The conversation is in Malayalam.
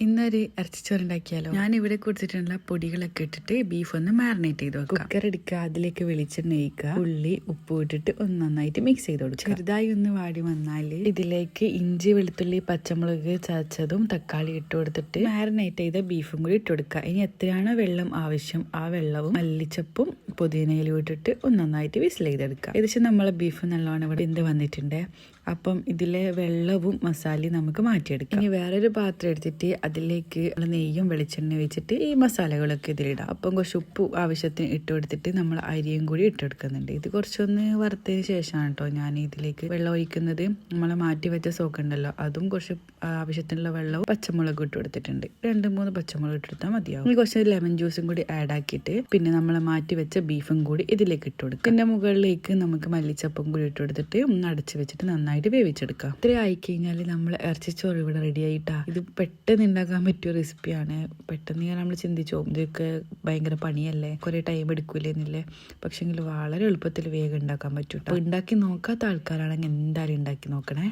ഇന്നൊരു ഇറച്ചിച്ചോറുണ്ടാക്കിയാലോ. ഞാൻ ഇവിടെ കൊടുത്തിട്ടുള്ള പൊടികളൊക്കെ ഇട്ടിട്ട് ബീഫ് ഒന്ന് മാരിനേറ്റ് ചെയ്ത് വെക്കാം. കുക്കർ എടുക്കുക, അതിലേക്ക് വെളിച്ചെണ്ണ ഒഴിക്കുക, ഉള്ളി ഉപ്പ് ഇട്ടിട്ട് ഒന്ന് നന്നായിട്ട് മിക്സ് ചെയ്ത് കൊടുക്കുക. ചെറുതായി ഒന്ന് വാടി വന്നാൽ ഇതിലേക്ക് ഇഞ്ചി വെളുത്തുള്ളി പച്ചമുളക് ചതച്ചതും തക്കാളി ഇട്ട് കൊടുത്തിട്ട് മാരിനേറ്റ് ചെയ്ത ബീഫും കൂടി ഇട്ട് കൊടുക്കുക. ഇനി എത്രയാണോ വെള്ളം ആവശ്യം ആ വെള്ളവും മല്ലിച്ചപ്പും പുതിനയിലും ഇട്ടിട്ട് ഒന്ന് നന്നായിട്ട് വിസിൽ ചെയ്തെടുക്കുക. ഏകദേശം നമ്മളെ ബീഫ് നല്ലോണം ഇവിടെ വെന്ത് വന്നിട്ടുണ്ട്. അപ്പം ഇതിലെ വെള്ളവും മസാലയും നമുക്ക് മാറ്റിയെടുക്കാം. ഇനി വേറൊരു പാത്രം എടുത്തിട്ട് അതിലേക്ക് നെയ്യും വെളിച്ചെണ്ണ വെച്ചിട്ട് ഈ മസാലകളൊക്കെ ഇതിലിടാം. അപ്പം കുറച്ച് ഉപ്പ് ആവശ്യത്തിന് ഇട്ട് കൊടുത്തിട്ട് നമ്മൾ അരിയും കൂടി ഇട്ടെടുക്കുന്നുണ്ട്. ഇത് കുറച്ചൊന്ന് വറുത്തതിന് ശേഷമാണ് കേട്ടോ ഞാൻ ഇതിലേക്ക് വെള്ളം ഒഴിക്കുന്നത്. നമ്മളെ മാറ്റി വെച്ച സോക്ക് ഉണ്ടല്ലോ, അതും കുറച്ച് ആവശ്യത്തിനുള്ള വെള്ളവും പച്ചമുളകും ഇട്ട് കൊടുത്തിട്ടുണ്ട്. 2-3 പച്ചമുളക് ഇട്ടെടുത്താൽ മതിയാവും. ഇനി കുറച്ച് ലെമൺ ജ്യൂസും കൂടി ആഡ് ആക്കിയിട്ട് പിന്നെ നമ്മൾ മാറ്റി വെച്ച ബീഫും കൂടി ഇതിലേക്ക് ഇട്ട് കൊടുക്കുക. ഇതിന്റെ മുകളിലേക്ക് നമുക്ക് മല്ലിച്ചപ്പും കൂടി ഇട്ട് കൊടുത്തിട്ട് ഒന്ന് അടച്ച് വെച്ചിട്ട് നന്നായിട്ട് വേവിച്ചെടുക്കാം. ഇത്ര ആയിക്കഴിഞ്ഞാൽ നമ്മൾ ഇറച്ചിച്ചോറ് ഇവിടെ റെഡി ആയിട്ടാ. ഇത് പെട്ടെന്ന് ഉണ്ടാക്കാൻ പറ്റിയ റെസിപ്പിയാണ്. പെട്ടെന്ന് നമ്മൾ ചിന്തിച്ചോ ഇതൊക്കെ ഭയങ്കര പണിയല്ലേ, കുറെ ടൈം എടുക്കൂലെന്നില്ലേ. പക്ഷെങ്കിൽ വളരെ എളുപ്പത്തിൽ വേഗം ഉണ്ടാക്കാൻ പറ്റൂട്ടോ. ഉണ്ടാക്കി നോക്കാത്ത ആൾക്കാരാണെങ്കിൽ എന്തായാലും ഉണ്ടാക്കി നോക്കണേ.